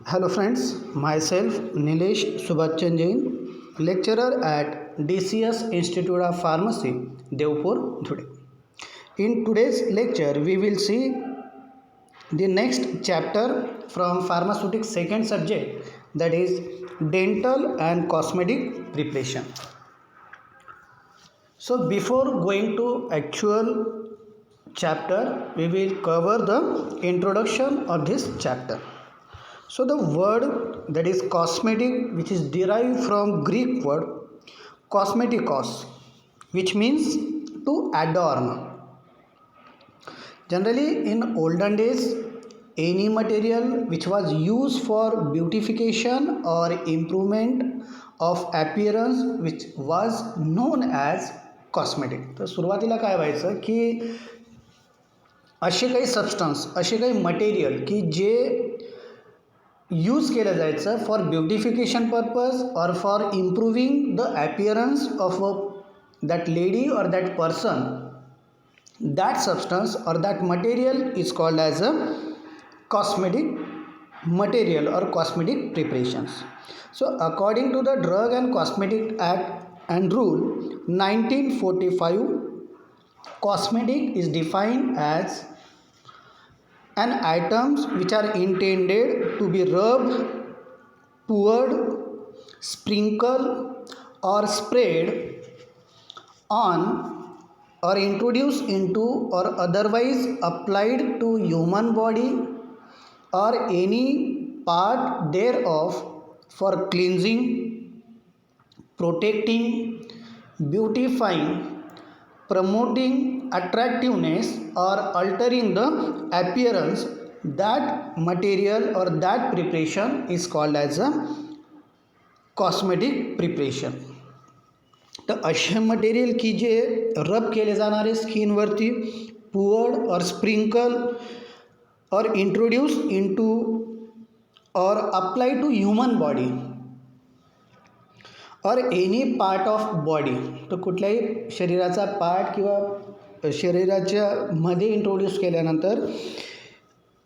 Hello friends, myself Nilesh Subhachan Jain, lecturer at DCS Institute of Pharmacy, Devpur, Dhude. In today's lecture, we will see the next chapter from pharmaceutics second subject, that is dental and cosmetic preparation. So before going to actual chapter, we will cover the introduction of this chapter. So the word that is cosmetic, which is derived from Greek word cosmetikos, which means to adorn. Generally, in olden days, any material which was used for beautification or improvement of appearance which was known as cosmetic. तर सुरुवातीला काय व्हायचं की असे काही substance, असे काही material की जे यूज केलं जायचं for beautification purpose or for improving the appearance of that lady or that person, that substance or that material is called as a cosmetic material or cosmetic preparations. So according to the Drug and Cosmetic Act and Rule 1945, cosmetic is defined as an items which are intended to be rubbed, poured, sprinkled or sprayed on or introduced into or otherwise applied to human body or any part thereof for cleansing, protecting, beautifying, promoting attractiveness or altering the appearance. That material or that preparation is called as a cosmetic preparation. तर असे material की जे रब केले जाणारे स्किनवरती, पुअर्ड और sprinkle और introduce into और apply to human body और एनी पार्ट ऑफ बॉडी. तर कुठल्याही शरीराचा पार्ट किंवा शरीराच्या मध्ये इंट्रोड्यूस केल्यानंतर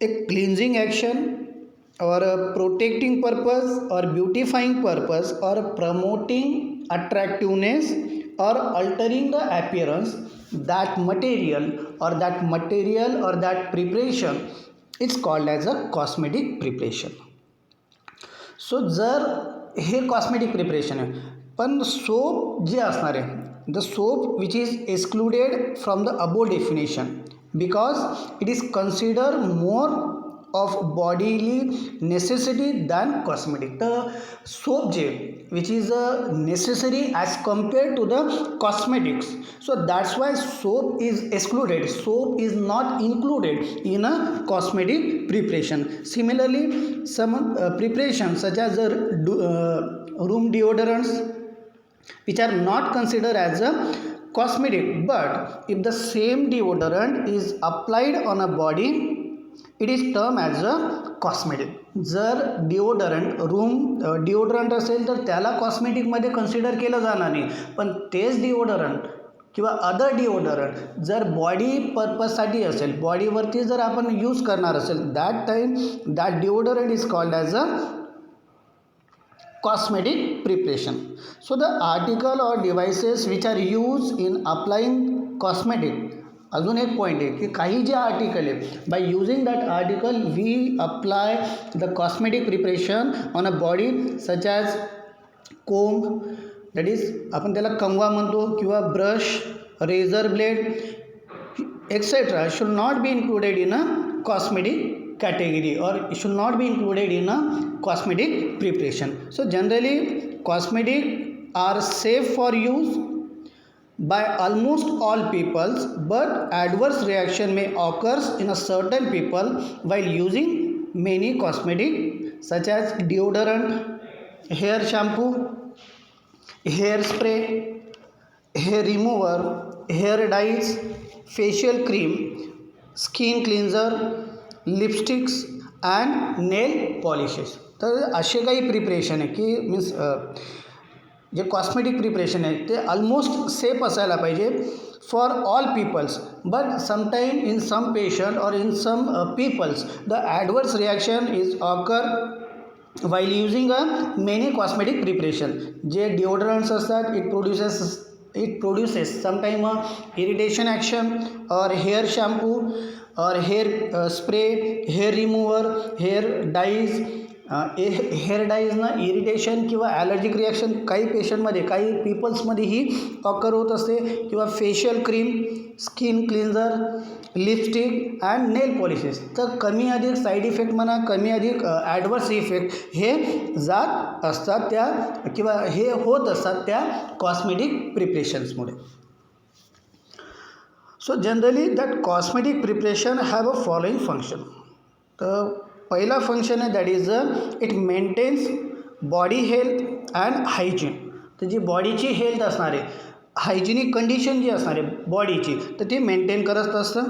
एक क्लिन्झिंग ॲक्शन और प्रोटेक्टिंग पर्पज और ब्यूटिफाइंग पर्पज और promoting attractiveness or altering the appearance, that material or that preparation is called as a cosmetic preparation. So जर हे cosmetic preparation आहे, पण सोप जे असणार आहे, the soap which is excluded from the above definition because it is considered more of bodily necessity than cosmetic. The soap J which is necessary as compared to the cosmetics, so that's why soap is excluded. Soap is not included in a cosmetic preparation. Similarly, some preparations such as room deodorants which are not considered as a cosmetic, but if the same deodorant is applied on a body, it is term as a cosmetic. जर room deodorant असेल तर त्याला कॉस्मेटिकमध्ये consider केलं जाणार नाही, पण तेच deodorant किंवा अदर डिओडरंट जर बॉडी पर्पजसाठी असेल, बॉडीवरती जर आपण यूज करणार असेल, that time that deodorant is called as a cosmetic preparation. So the article or devices which are used in applying cosmetic, अजून एक पॉईंट आहे की काही जे आर्टिकल आहे, by using that article we apply the cosmetic preparation on a body such as comb, that is आपण त्याला कंगवा म्हणतो, किंवा brush, razor blade etcetera should not be included in a cosmetic category or it should not be included in a cosmetic preparation. So generally cosmetic are safe for use by almost all peoples, but adverse reaction may occurs in a certain people while using many cosmetic such as deodorant, hair shampoo, hair spray, hair remover, hair dyes, facial cream, skin cleanser, lipsticks and nail polishes. तर असे काही preparation आहे की means जे cosmetic preparation आहे ते almost safe असायला पाहिजे for all peoples, but sometime in some patient or in some peoples the adverse reaction is occur while using a many cosmetic preparation. जे deodorants असतात, it produces sometime a irritation action or hair shampoo or hair spray, hair remover, hair dyes. Hair डाईजनं irritation किंवा allergic reaction काही पेशंटमध्ये, काही पीपल्समध्येही occur होत असते. किंवा facial cream, skin cleanser, lipstick and nail polishes. तर कमी अधिक साईड इफेक्ट म्हणा, कमी अधिक ॲडवर्स इफेक्ट हे जात असतात त्या, किंवा हे होत असतात त्या कॉस्मेटिक प्रिपरेशन्समुळे. So generally that cosmetic preparation have a following function. तर पहिला फंक्शन आहे that is it maintains body health and hygiene. तर जी बॉडीची हेल्थ असणार आहे, हायजिनिक कंडिशन जी असणार आहे बॉडीची, तर ती मेंटेन करत असतं.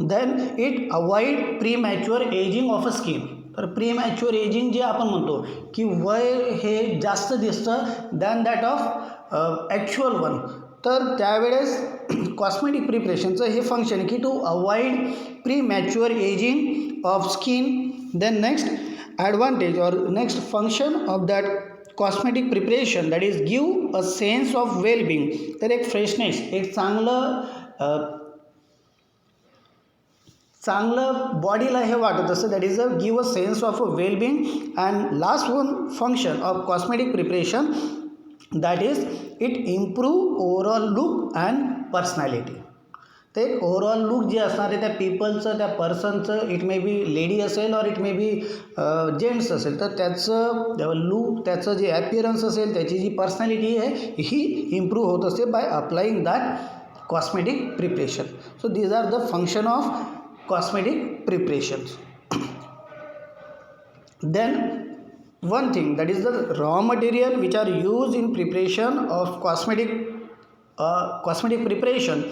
Then it avoid premature ageing of a skin. तर प्रीमॅच्युअर एजिंग जे आपण म्हणतो की वय हे जास्त दिसतं than that of actual one, तर त्यावेळेस कॉस्मेटिक प्रिपरेशनचं हे फंक्शन आहे की to avoid premature ageing of skin. Then next advantage or next function of that cosmetic preparation that is give a sense of well-being. तर एक फ्रेशनेस, एक चांगलं बॉडीला हे वाटत असतं, that is give a sense of a wellbeing. And last one function of cosmetic preparation that is it improve overall look and personality. ते overall look जे असणार आहे त्या पीपलचं, त्या पर्सनचं, इट मे बी लेडी असेल और इट मे बी जेंट्स असेल, तर त्याचं लुक, त्याचं जे ॲपिअरन्स असेल, त्याची जी पर्सनॅलिटी आहे ही इम्प्रूव्ह होत असते by applying that cosmetic preparation. So these are the function of cosmetic preparations. Then one thing that is the raw material which are used in preparation of cosmetic preparation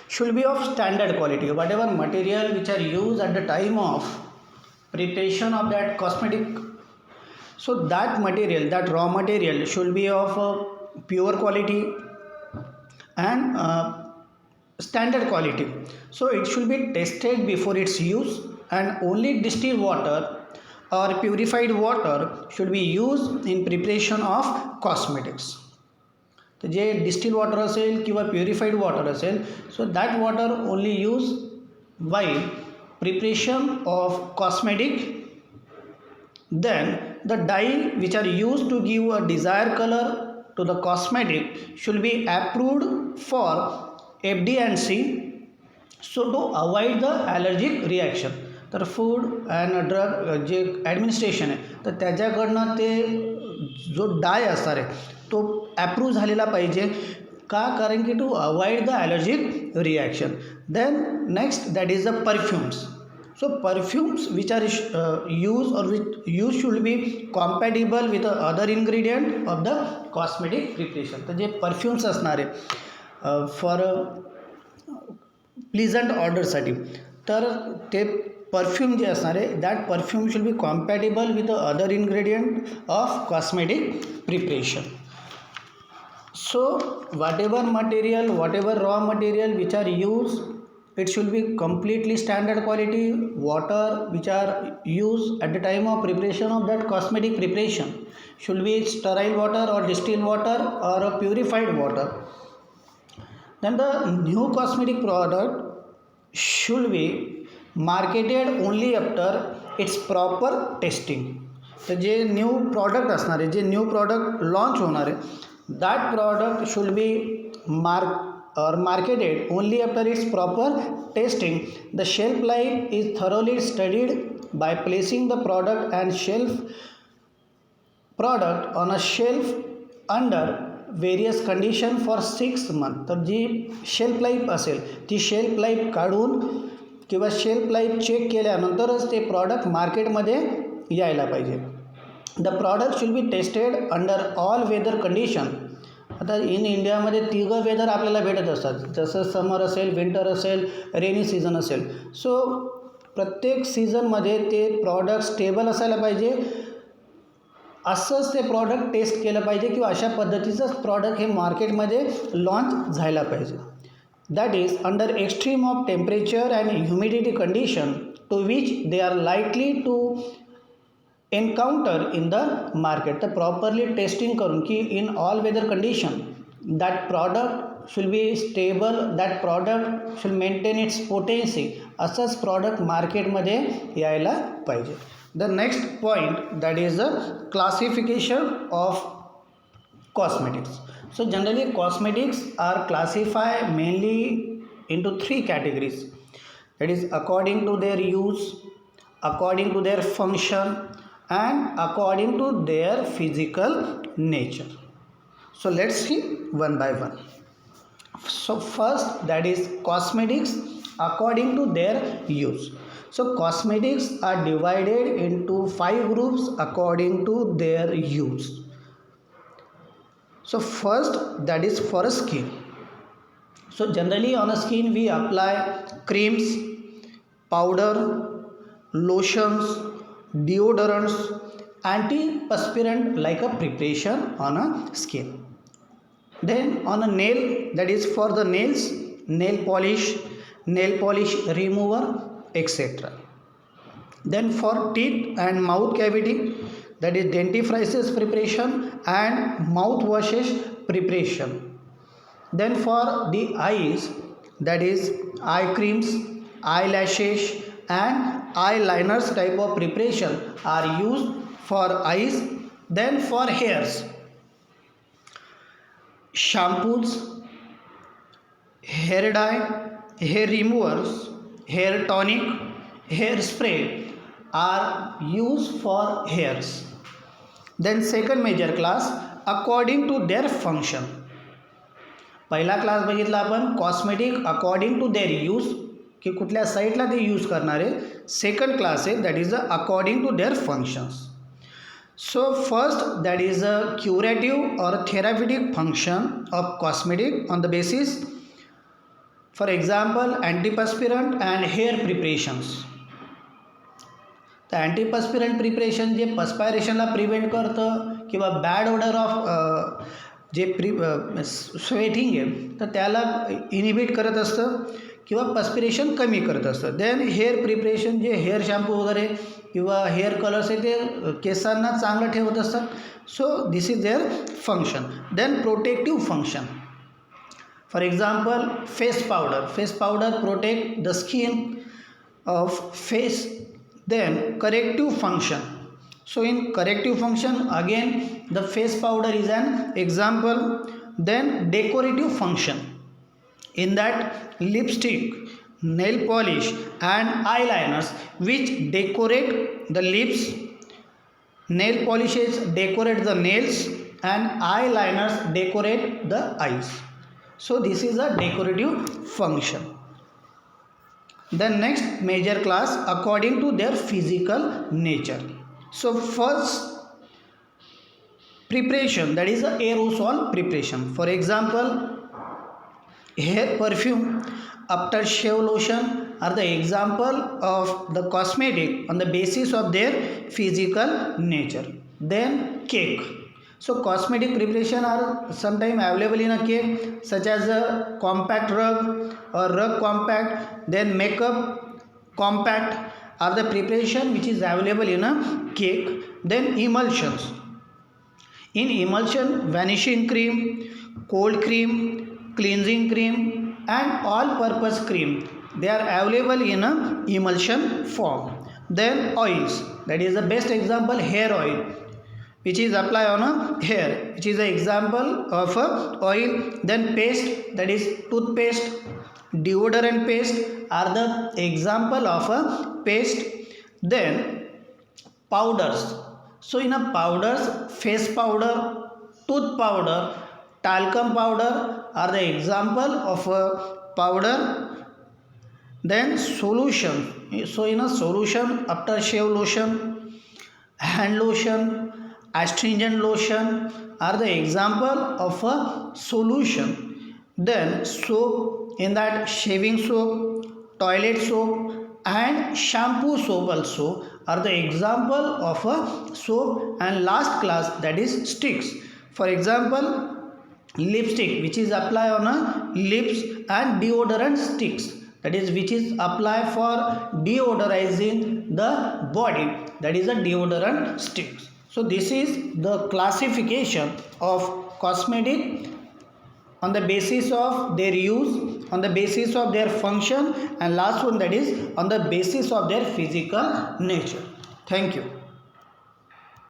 should be of standard quality. Whatever material which are used at the time of preparation of that cosmetic, so that material, that raw material should be of pure quality and standard quality. So it should be tested before its use, and only distilled water or purified water should be used in preparation of cosmetics. तर जे distil water असेल किंवा purified water असेल, so that water only use while preparation of cosmetic. Then the dye which are use to give a desire colour to the cosmetic should be approved for FD&C, so to avoid the allergic reaction. तर food and drug जे administration आहे, तर त्याच्याकडनं ते जो di असणार आहे तो ॲप्रूव्ह झालेला पाहिजे. का? कारण की to avoid the allergic reaction. Then next that is the perfumes. So perfumes which are use or which use should be compatible with other ingredient of the cosmetic preparation. तर जे परफ्युम्स असणार आहे for pleasant ऑर्डरसाठी, तर ते perfume जे असणार आहे that perfume should be compatible with other ingredient of cosmetic preparation. So whatever material, whatever raw material which are used, it should be completely standard quality. Water which are used at the time of preparation of that cosmetic preparation should be sterile water or distilled water or a purified water. Then the new cosmetic product should be marketed only after its proper testing. तर जे new product असणार आहे, जे new product launch होणार आहे, that product should be marketed only after its proper testing. The shelf life is thoroughly studied by placing the product on a shelf under various condition for 6 months. तर जी shelf life असेल ती shelf life काढून किंवा shelf life check केल्यानंतरच ते product मार्केटमध्ये यायला पाहिजे. The product should be tested under all weather condition. आता इन इंडियामध्ये तिघं वेदर आपल्याला भेटत असतात, जसं समर असेल, विंटर असेल, रेनी सीझन असेल. सो प्रत्येक सीझनमध्ये ते प्रॉडक्ट स्टेबल असायला पाहिजे, असंच ते प्रॉडक्ट टेस्ट केलं पाहिजे किंवा अशा पद्धतीचंच प्रॉडक्ट हे मार्केटमध्ये लॉन्च झायला पाहिजे. That is under extreme of temperature and humidity condition to which they are likely to encounter in the market, तर प्रॉपरली टेस्टिंग करून की in all weather condition that product should be stable, that product should maintain its potency, असंच product मार्केटमध्ये यायला पाहिजे. The next point that is the classification of cosmetics. So generally cosmetics are classified mainly into three categories, that is according to their use, according to their function, and according to their physical nature. So let's see one by one. So first, that is cosmetics according to their use. So cosmetics are divided into 5 groups according to their use. So first, that is for skin. So generally on a skin we apply creams, powder, lotions, deodorants, antiperspirant like a preparation on a skin. Then on a nail, that is for the nails, nail polish remover, etc. Then for teeth and mouth cavity, that is dentifrices preparation and mouthwashes preparation. Then for the eyes, that is eye creams, eyelashes, and eyeliners type of preparation are used for eyes. Then for hairs, shampoos, hair dye, hair removers, hair tonic, hair spray are used for hairs. Then second major class according to their function. पहिला class बघितला आपण cosmetic according to their use, की कुठल्या साईडला ते use करणार आहे. Second class आहे that is the according to their functions. So first, that is a curative or therapeutic function of cosmetic on the basis, for example, antiperspirant and hair preparations. तर अँटीपर्स्पिरंट preparation जे पर्स्पायरेशनला prevent करतं किंवा bad order of J sweating आहे तर त्याला inhibit करत असतं किंवा perspiration कमी करत असतं. देन हेअर प्रिपरेशन जे हेअर शॅम्पू वगैरे किंवा हेअर कलर्स आहे ते केसांना चांगलं ठेवत असतात. So this is their function. Then protective function, for example face powder protect the skin of face. Then corrective function. So in corrective function again the face powder is an example. Then decorative function, in that lipstick, nail polish and eyeliners which decorate the lips, nail polishes decorate the nails, and eyeliners decorate the eyes. So this is a decorative function. The next major class according to their physical nature. So first preparation, that is the aerosol preparation. For example, hair perfume, aftershave lotion are the example of the cosmetic on the basis of their physical nature. Then cake. So cosmetic preparation are sometimes available in a cake, such as a compact rug or rug compact. Then makeup compact are the preparation which is available in a cake. Then emulsions. In emulsion, vanishing cream, cold cream, cleansing cream, and all-purpose cream, they are available in a emulsion form. Then oils, that is the best example, hair oil, which is applied on a hair, which is an example of a oil. Then paste, that is toothpaste, deodorant paste are the example of a paste. Then powders. So in a powders, face powder, tooth powder, talcum powder are the example of a powder. Then solution. So in a solution, aftershave lotion, hand lotion, astringent lotion are the example of a solution. Then soap, in that shaving soap, toilet soap and shampoo soap also are the example of a soap. And last class, that is sticks. For example, lipstick, which is applied on a lips, and deodorant sticks, that is which is applied for deodorizing the body, that is a deodorant sticks. So this is the classification of cosmetic on the basis of their use, on the basis of their function, and last one, that is on the basis of their physical nature. Thank you.